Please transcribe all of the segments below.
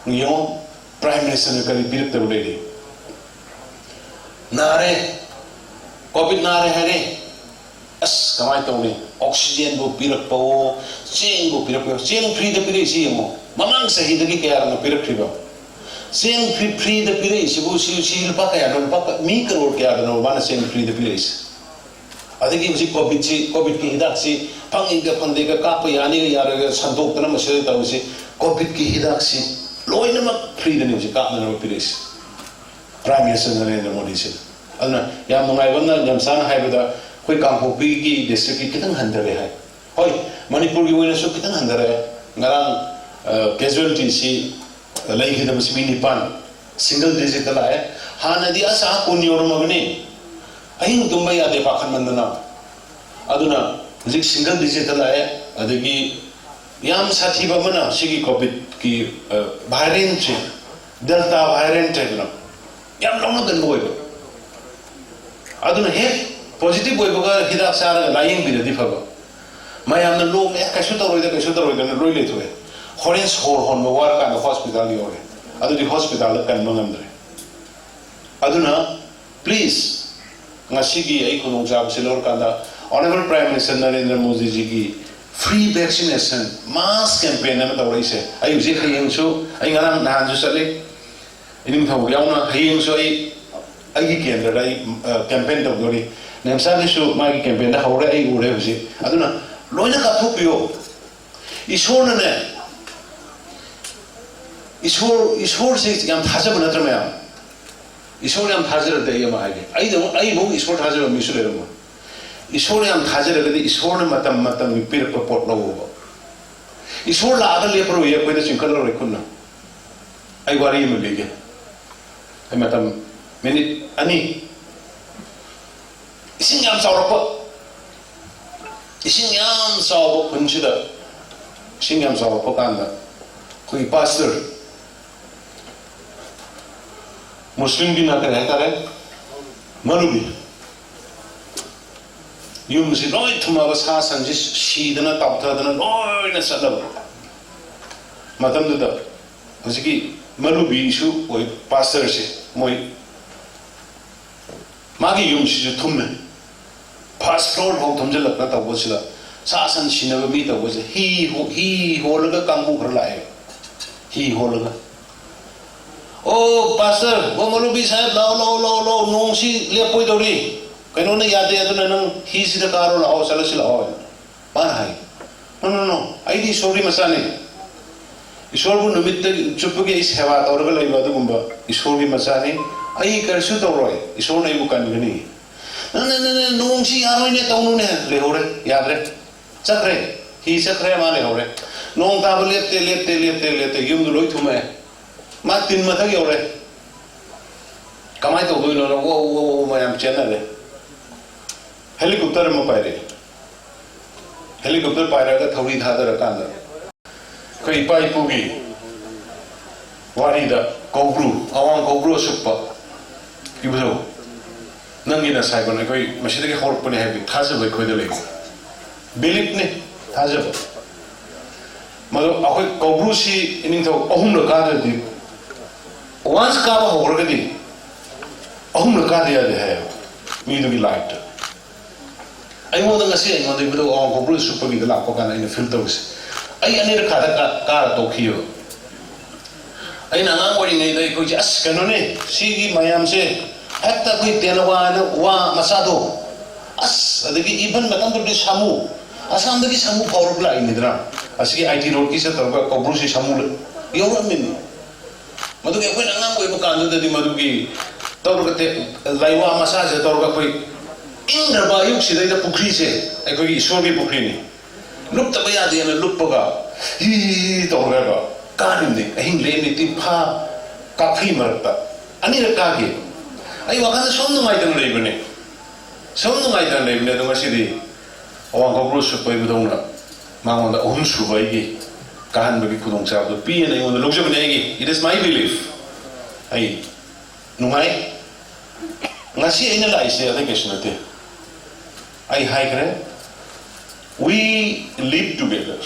Yung Prime Minister na kari pirit tayo ulit. Nare, COVID nare hari. As kamay tayo ulit. Oxygen bo pirat pa o, siyeng bo pirat pa o. Siyeng free da pirit siya mo. Mamang sahi dagi kaya na pirat pirat. Siyeng free da pirit siya bo siya pa kaya na pa mi crore kaya na ba na siyeng free da pirit siya. Adagi si COVID ki hidak si pangiga pandega kapayani ya raga santok na masya tayo si COVID ki hidak si loy na mag free da niyo si kap na na pirit siya. Prime Minister Narendra Modi siya. Ano na, yung mga iwan na, yung sana hay bada, kung Kangpopi ki district kitang handare hai. Hoy, Manipur ki wala so kitang handare. Ngarang casualty si lai kita mas minipan single digit la hai. Ha nadi asa kun yor magni. Ahin tumbai ade pakan mandana. Aduna zik single digit la hai. Adagi yam sathi ba mana sigi COVID ki variant delta variant na. Yam long na boy. Aduna he positive boy baga hidak sara lying bi di phaba mayam na lom ek kaishu ta roi da roi le thwe horens hor hon mo war ka hospital yo re adu di hospital kan mangam dre aduna please ngasi gi ai kunong jab silor ka da honorable prime minister Narendra Modi ji ki free vaccination mass campaign na ta roi se ai ji khayeng chu ai ngarang na ju sale ining thau yauna khayeng chu ai gi kendra dai campaign ta gori Nemsa nisu magi campaign dah hore ai ure husi. Aduna loina kathu pio. Ishor ne. Ishor se yang thaja bana tramaya. Ishor yang thaja de yama age. Ai bo ishor thaja misure mo. Ishor yang thaja de ishor ne matam mi pir pot lo bo. Ishor la agal le pro ye ko de sinkal ro kunna. Ai wari mi lege. Ai matam minute ani ising yam saurapa kunchida ising yam saurapa kanda koi pastor muslim bi na kare tare manubi yum si noi thuma ba sa sanji shidana tapthadana noi na sadab matam da hosiki manubi isu koi pastor se moi magi yum si thumme First floor ho thomjal lakna ta bosila sasan shinaba mi ta bose hi ho laga kambu khar lae hi ho laga oh pastor wo malubi sahab lao nong si lepoi dori kaino na yade aduna nang hi si da karo lao sala sila ho par hai no ai di sorry masane ishor bu numit chupuge is hewa torga lai wadu gumba ishor gi masane ai karsu to roi ishor nei bu kan gani nong si aroi ne tau ne le hore yadre chakre hi chakre ma le hore nong ta lete yum loi thume ma tin ma thak yore kamai to goi no wo ma yam chena le helicopter ma paire helicopter paire ga thori thadar kan da kai pai pugi wari da kobru awang kobru suppa ibu Nangina saibon na koi masih horok pun heavy thaja bai koi dele believe ne thaja malo akoi kobru si ining tho ahum la ka de once ka ba hor ga di ahum la ka de ya de hai mi do gi light ai mo da ngasi ai mo de bido on kobru super gi la ko kana in filter us ai ani ra ka ka to khiyo ai na ngang wari nei dai ko jas kano ne si gi mayam se hatta koi tenawa wa masado as adagi even matam to samu asam dagi samu power bla inidra asigi IT road ki se targa kobru si samu yoro min madu ke koi nangam koi bukan do di madu ki targa te laiwa masa se targa koi indra ba yuk si dai da pukri se ai koi isor ki pukri ni lup ta baya de na lup ga hi targa ga kanin de ahin le ni ti pha kafi marta ani ra ka ge ai wakana som nungai dang leibane som nungai dang leibane do masidi awang ko bru supai budong na mangon da ohum subai gi kahan bagi kudong sa do pi na yung lugjo bane gi it is my belief ai nungai ngasi ina lai se ade kesnate ai hai kare we live together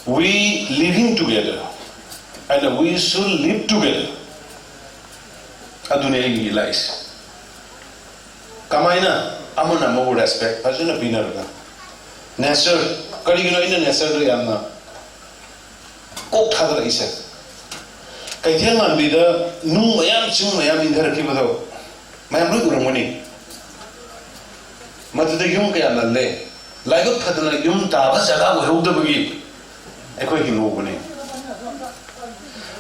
we living together and we should live together. Adune egi lies. Kamaina amana mo respect fazuna pinarga. Nature karigino ina nature do yamna kok thadra isa. Kaithian man bida nu mayam chung mayam indhar ki bado mayam ru urangoni. Maduda yum kaya nalle laigot thadna yum taba jaga wo hudabagi ekoi hinogone.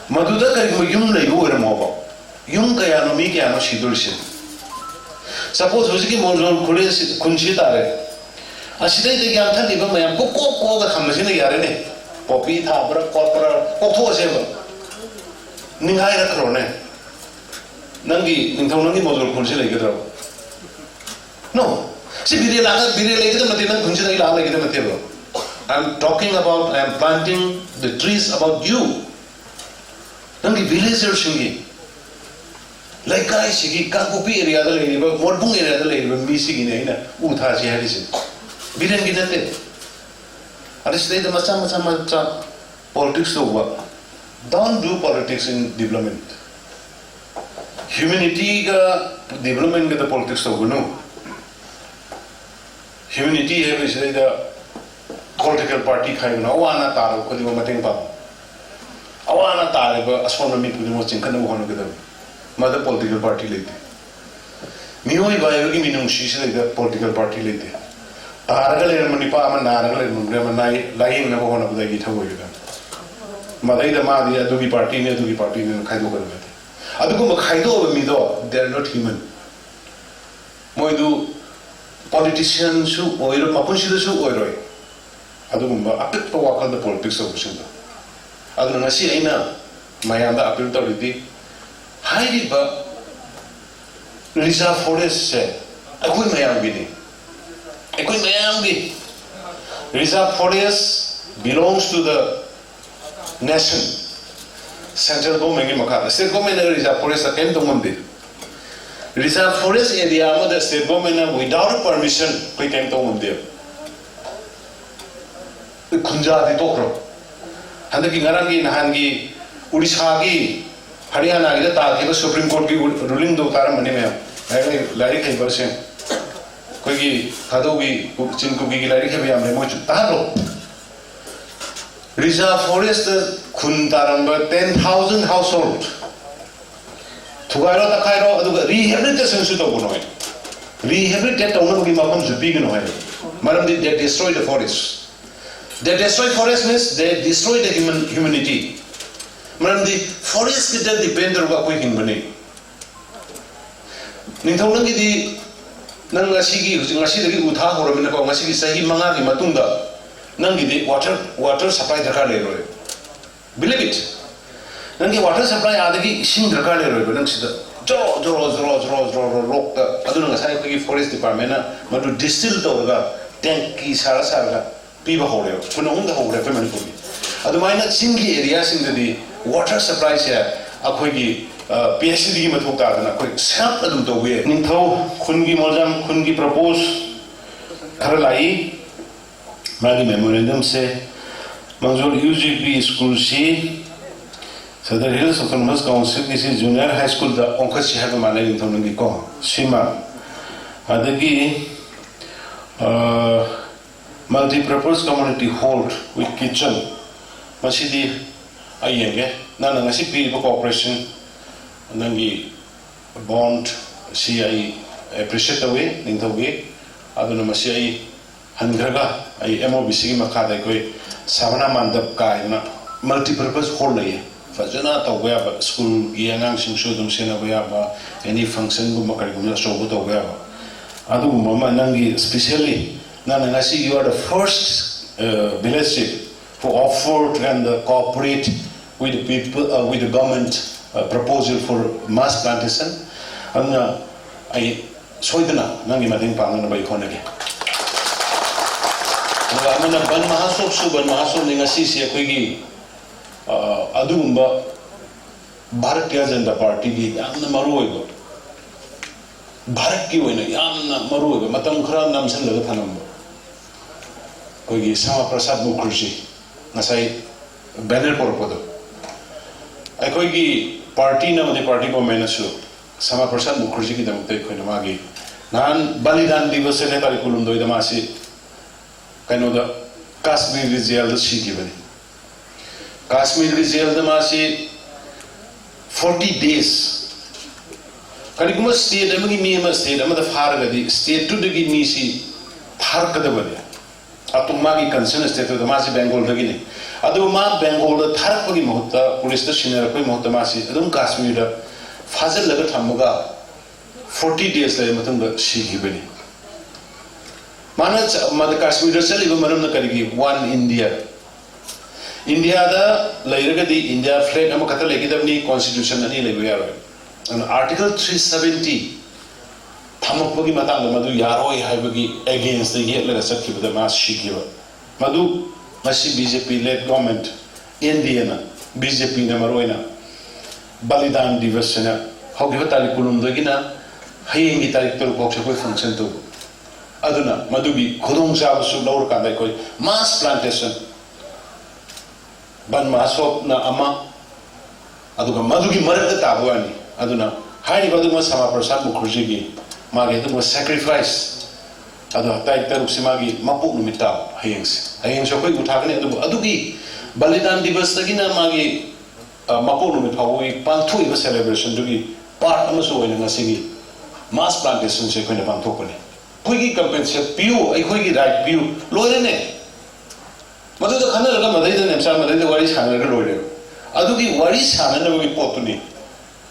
Maduda kari yum leigo uramo yum kaya no mi kaya no shidulse. Suppose hojiki monjol khule kunchi tare. Asidai de gyam thali ba mayam ko ga thammasina yare ne. Popi tha bra korpora ko tho se ba. Ningai ra khro ne. Nangi ningthau nangi monjol kunchi lei gedro. No. See bire lei gedro mate nang kunchi lei la lei gedro mate ba. I'm talking about, I'm planting the trees about you. Nangi villagers shingi. Like I see, Kakupi area the lady, but Morbung area the lady, but missing in a Utazi Harrison. We didn't get it. I say the Masama politics over. Don't do politics in development. Humanity development with the politics over no. Humanity have say the political party kind of Awana Taro, Kodimating Pam. Awana Taro, astronomy with the most incredible with them. Mother political party late. Mioi Bayogi Minum, she said the political party late. Aragal and Manipa and Aragal and Mungramanai lying never one of the Gitawa. Madai the Madi, Adobe party, Adobe party, and Kaido. Aduguma Kaido Mido, they are not human. Moidu politicians who oil Mapushi who oil. Adugumba, a bit to walk on the politics of Shinda. Adunasi Aina, Mayanda appeal authority. Highly but reserve forest said, I quit Mayambi. Reserve forest belongs to the nation. Central government Makara. State government reserve forest at Entomandi. Reserve forest area of the state government without permission, we came to Mundir. Kunja the Tokro. Handaki Narangi Nahangi Urishagi. Haryana is the Supreme Court ruling do Taram Manime, Larry version. Kogi, Hadogi, Chinkugi, Larry Habiam, Taro. Reserve forest Kuntaramba 10,000 households. Tugaro Takairo, rehabilitation Sutogunoi. Rehabilitate Onagi Makam Zupiganoy. Madam, they destroy the forest. They destroy forest means they destroy the humanity. Madam, the forest depend on what we can money. Nintongi the Nangasigi, Ngasidi Utah or Minako, Sahi Mangaki Matunda, Nangi the water supply the Kalero. Believe it. Nangi water supply Adagi Shin the Kalero, Rock, Adunasai Forest Department, but to distill the Tanki Sarasarga, Piva Hole, Kunong the whole family. Adumina Singi areas in the water supplies here, Akogi, PhD Matuka, and a quick sap the way. Ninto, Kungi Mozam, Kungi propose Karalai, Magi Memorandum say, Manzur UGP School C, so the Hills Autonomous Council, this is junior high school, the Onkashi have a man in Tonangiko, Shima, Adagi, multi-purpose community hall with kitchen, Masidi. Ayenge, Nana Nasipi Corporation, Nangi bond, see I appreciate the way, Nintogi, Adunamasi, Hangraga, I MOBC Makadakoi, Savana Mandap Kaina, multi-purpose hall lay, Fajana Tawaba, school, Yangang Sudum Sena Wayaba, any function Gumakariguna Sobuto Wayaba. Adu Mama Nangi, especially Nana Nasi, you are the first village chief who offered and cooperate with the people, with the government proposal for mass plantation. And I soidana nangi mating pangan by economy. Amana ban mahasop suban mahasop ninga sisi akoigi adumba Bharatiya Janata Party gi yamna maruoiba. Bharat ki oina yamna maruoiba matam khara namsan laga thanamba. Koigi Sama Prasad Mukherjee ngasai banner porpodo aikoi gi party na made party government su Sama Prasad Mukherjee ki damte khoi na magi nan balidan divas ne curriculum doi da masi kaino da Kashmir jail da si gibani Kashmir jail da masi 40 days kariguma state amagi mi ma state amada farga di state to dagi mi si farka da bani atu magi concern state da masi Bengal dagi ne adu ma Bengal da tharak pagi mohta police da senior koi mohta masi adum Kashmir da fazil laga thamuga 40 days la matung da si gibani mana mad Kashmir da sali ba maram na karigi one India da lairaga di India flag am kata legi dabni constitution ani legu yaro and article 370 thamapagi matang madu yaroi haibagi against the yet la sakhi da mas shikiba madu masi BJP led government India na BJP na maroina balidan divas na hogiba tali kulum dogina hayengi tarik tor kok koi function to aduna madugi khudong sa su lor ka dai koi mass plantation ban masop na ama aduga madugi marakta tabuani aduna hari baduma Sama Prasad Mukherjee gi mage to sacrifice adu tai taruk simagi mapuk numita hayeng so koi uthagane adugi balidan divas tagina mage mapuk numit hawi panthui ba celebration dugi part amaso oina ngasigi mass plantation se koi na pantokone koi gi compensate piu ai koi gi right piu loirene madu da khana raga madai da nemsa madai da wari sana raga loire adugi wari sana na gi potuni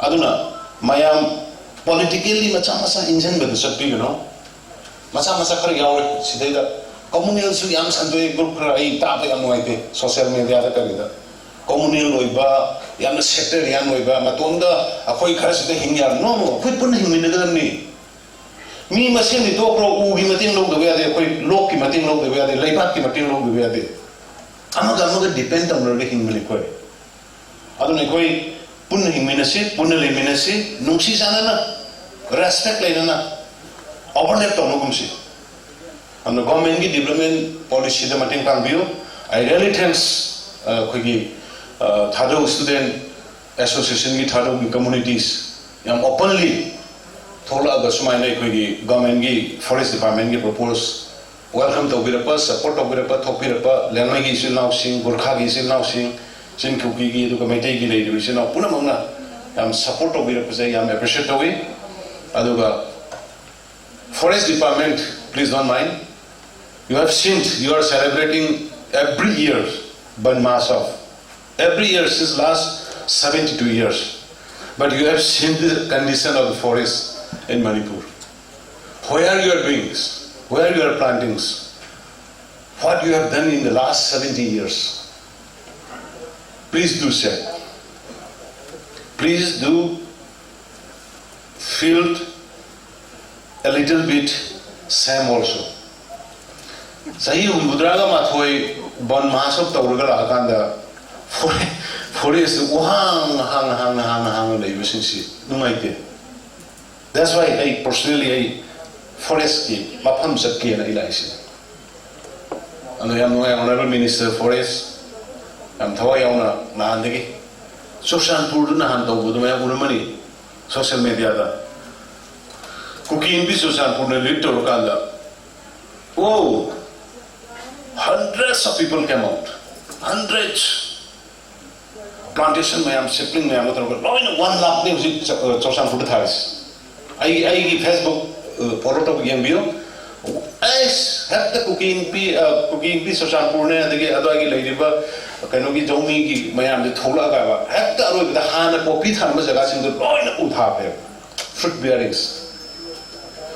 aduna mayam politically macha engine ba sa pi no macha khar yaw sidai da communal su yam sandoy group khar ai ta ba yam noite social media da karida communal loiba yam sector yam loiba matonda akoi khar sida hingyar no khoi pun hingmin da ni mi masen ni to pro u gi mating log da ya de khoi lok ki mating log da ya de laibat ki mating log da ya de amaga depend on the hingmili koi aduna koi punna hingminasi punna leminasi nungsi sanana respect lainana overlap to nugumsi and the government gi development policy da mating pangbiu I really thanks koi gi thado student association gi thado communities yam openly thola ga sumaina koi gi government gi forest department gi propose welcome to Birapa, support to Birapa, Thopirapa, Lanmagi Silnau Singh, Gurkha gi Silnau Singh, Sin Kuki gi, to Kamite gi lady, Silnau Punamana, support to Birapa, say, I'm appreciate to it. Aduga Forest Department, please don't mind. You have seen, you are celebrating every year Ban Mahotsav. Every year since last 72 years. But you have seen the condition of the forest in Manipur. Where you are doing this? Where your plantings, what you have done in the last 70 years. Please do share. Please do field a little bit same also. Sahi Budraga Mathoi Ban Mahotsav Tauragala Akanda forest hang levisinsi. No idea. That's why I personally forest ki mafam sakki na ilaisi anu yam no honorable minister forest am thawa yauna na handegi Sushanpur na han taw buduma ya unamani social media da kuki in bi Sushanpur ne lit to kala oh hundreds of people came out hundreds plantation mayam sapling mayam to loina 1 lakh ne Sushanpur thais ai Facebook photo to game bio as have the cooking be Sushanpur ne adagi adagi leiriba kaino gi jomi gi mayam de thola ga ba have the ro da hana popi than ma jaga sing do loina utha pe fruit bearings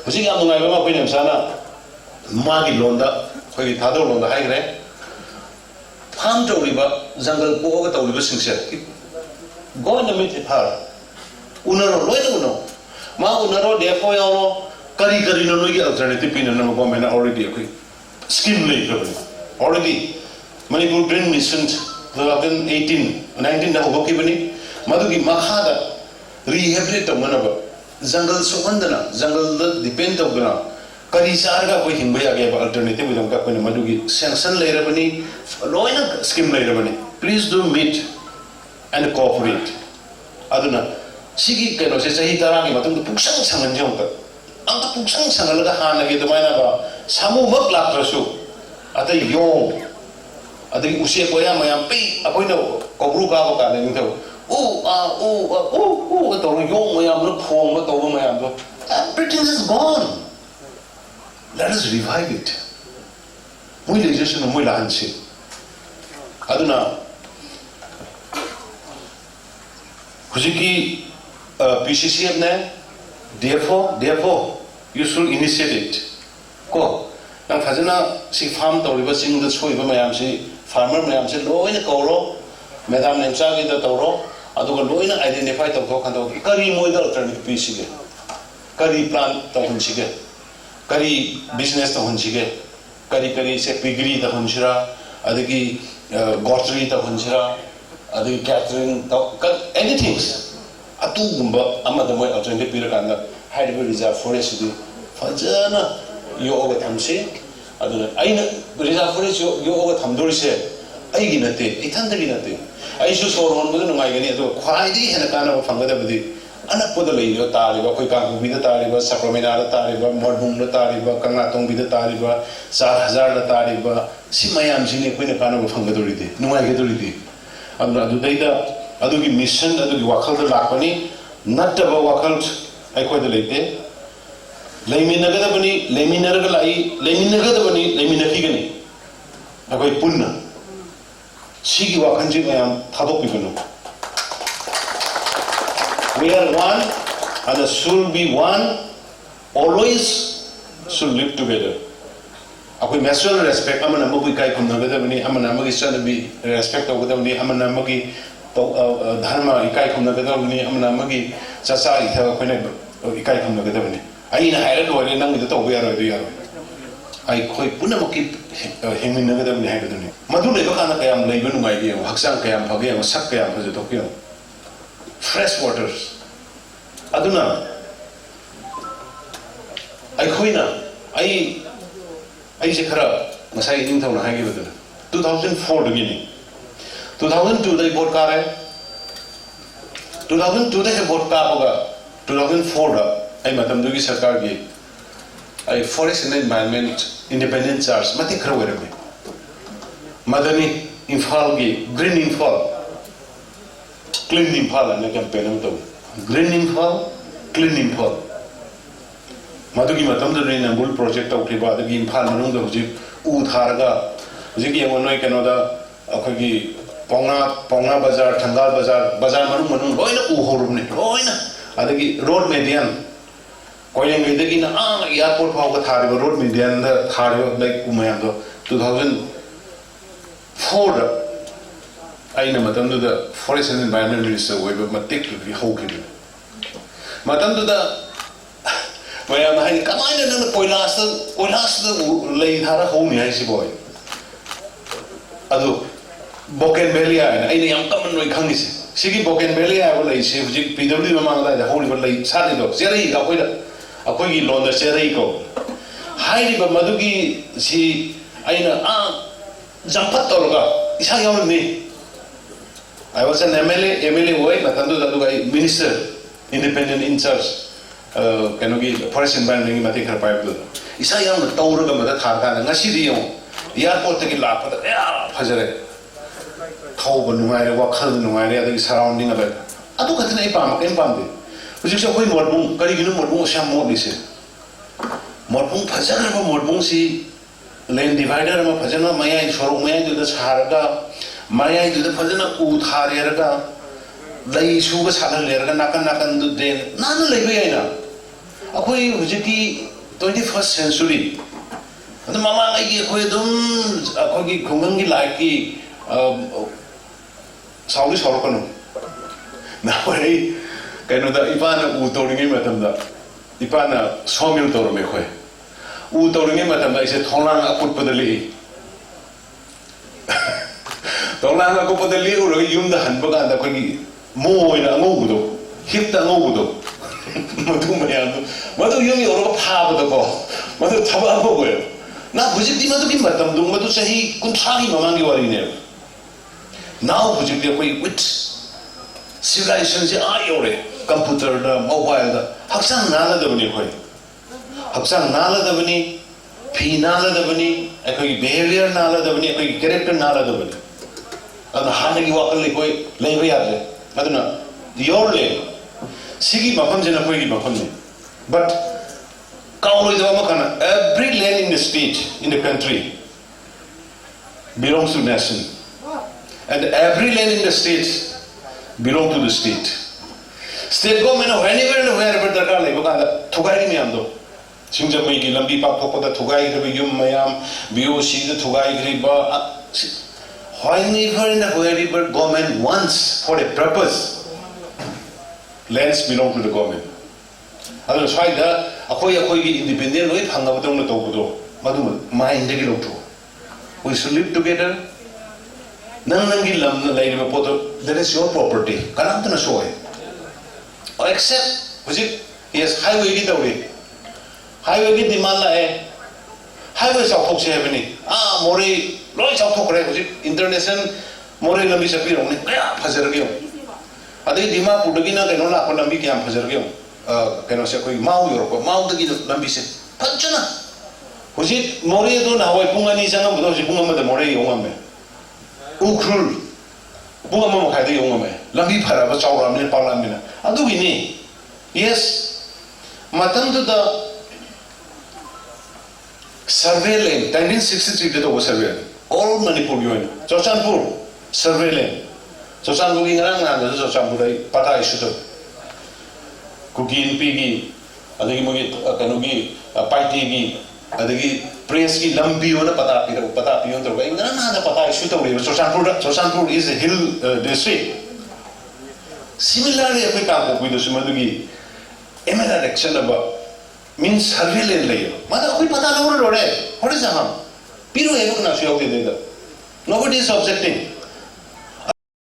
husi ga ngai ba ma koi nem sana ma gi londa koi gi thado londa hai gre farm to riba jungle po ga to riba sing se go na me thar unaro loina uno ma unaro de ko yo Kari no no alternative in the government already scheme later already Manipur Green Mission 2018 19 na hoki bani madugi makhada rehabilitate manaba jungle so bandana jungle depend of gana kari sarga koi hingba ya ge alternative dong ka koi madugi sanction le rabani loina scheme le rabani please do meet and cooperate aduna sigi keno se sahi tarangi matung puksang sangan jong ka ang puksang sangal ga hana ge domaina ba samu mak lak trasu ata yong ata usia ko ya mayam pe apoina kobru ka ka ne ngtho to yong mayam ro phom ma to mayam do everything is gone. Let us revive it. Mui legislation mui lahansi. Aduna hujiki PCCF ne therefore you should initiate it. Ko nang fajana si farm tawriba sing the choiba mayam si farmer mayam si loina kawro madam ne chagi da tawro aduga loina identify taw ko khanto kari moi da alternative PCCF kari plan taw hunsige kari business ta hunsige kari se piggery ta hunsira adagi grocery ta hunsira adagi catering ta anything atu gumba amada moi alternative pira kanda hydro reserve forest du fajana yo ga thamse aduna aina reserve forest yo ga thamdorise aigi nate ithanda gi nate aisu soron bu nungai gani adu khwai di hena kana phangada budi anakpoda leiyo tariba koi kangubida tariba sakramena da tariba modbung da tariba kangatong bida tariba 4000 da tariba si mayam jine koi na kana phanggadori de nungai gedori de adu daida adugi mission adugi wakal da lakpani nattaba wakal ai koi da leite leimina ga bani leimina ga lai leimina ga bani leimina ki gani akoi punna sigi wakanji mayam thadok bigano. We are one and should be one, always should live together. Ako mutual respect, amana mo kai kum nagada bani, amana mo gi be respect of bani, amana mo gi dharma ikai kum nagada bani, amana mo gi sasa itha ko ne ikai kum nagada bani. Ai na hayra do ne nang to be aro do yaro. Ai khoi puna mo ki hemin nagada bani hay baduni. Madu le ka na kayam lei banu mai gi haksang kayam phage sak kayam phaje to kyo. Fresh waters. Aduna I se khara masai ning thau na hagi baduna 2004 dagini 2002 dai vote ka re 2002 dai vote ka hoga 2004 da ai matam dugi sarkar gi ai forest and environment independent charge mati khara wera me madani imphal gi green imphal clean imphal na campaign am to green imphal clean imphal madugi matam da rain ambul project of kriba da imphal manung da huji u tharaga huji gi ngonoi kano da akhagi pauna bazar thangal bazar manung loina u horum ne loina adagi road median koyang ge dagi na airport phau ka thariba road median da thariba like umayam do 2004 aina matam da forest and environment minister weba matik ki hoki matam da mayam hai kamaina na koilas da lei thara ho ni hai si boy adu boken belia aina yam kaman noi khangi se sigi boken belia ba lei se hujik pw mamang da ho ni ba lei sari do serai ga koida akoi gi lon da serai ko hai ba madugi si aina jampat tolga isa yaw ni I was an MLA way, but I minister, independent in charge. Kanogi forest environment mati khar pai bu. Isa yang na tawra ga mada thar ka ngasi di yong. Airport tagi la pa ya phajare. Thau ba nungai re wakhal nungai re adi surrounding aba. Adu ka thna ipam kem pam de. Hujik sa koi modbung kari ginu modbung syam mod dise. Modbung phajare ba modbung si lane divider ma phajana maya sorong maya du da sarga Maya itu fazana utharaga lai suga sana lerga nakan du den nana lebe aina akoi hujiki 21st century adu mama ai akoi dum akoi khungang gi laiki sauli sorokanu na oi kaino da ipana u toringi matamda ipana somil torome khoi u toringi matamda ise thonlang akut padali Tolanga ko padali uro yung dahan baga da ko mo ina ngobudo hipta ngobudo मधु मयाम मधु यम योरो फाबद को मधु थबा हो गयो ना हुजिक दी मधु की मतम दु मधु सही कुंठागी ममांगी वाली ने नाउ हुजिक दे कोई विथ civilization से आ योरे कंप्यूटर दा मोबाइल दा हक्संग नाला दबनी कोई हक्संग नाला दबनी फी नाला दबनी कोई बिहेवियर नाला दबनी कोई कैरेक्टर नाला दबनी अन हाने की वाकल ले कोई लेबे याद है अदना योर ले Sigi mafam jena koi ki mafam ne, but kauloi dawa makana every land in the state in the country belongs to nation, and every land in the state belongs to the state. State government whenever and wherever darkar lei bakanda thugai ni amdo. Singja mai ki lambi pak thok pada thugai ri yum mayam BOC da thugai ri ba. Whenever and wherever government wants for a purpose. Lands belong to the government. Other side, a independent way, hang out on the Tokudo, Madum, mind the Giloto. We should live together. Nanangilam, the lady of Poto, that is your property. Kanantana Soy. Or except, was it? Yes, highway get away. Highway get the Mala. Highways of Fox Avenue. Mori, Lloyd's of Tokre, was it? International Mori Lamisapir only. Hazaragio. अदे दिमा पुडगी ना केनो ला कोलंबी के हम फजर गयो केनो से कोई माउ यूरोप माउ दगी लंबी से फजना हुजी मोरे दो ना होय पुंगानी संग बदो से पुंगा मद मोरे योंगा में उखरुल पुंगा मम खाय दे योंगा में लंबी फरा ब चावरा में पाला में अदुगी नि यस मतम तो द सर्वे लेन 1963 दे तो सर्वे all Manipur Yeon चौचानपुर survey lane Sosan bugi ngarang na so chamburai pata isu to kukin pigi adagi mugi kanugi paiti gi adagi press ki lambi ona pata pion to ngarang na pata isu to Sosanpur is a hill district. Similarly apni ka ko kuido sumadugi emela election aba means surveillance layo mada koi pata lagore lore what is ham piro eno na syo de nobody is objecting.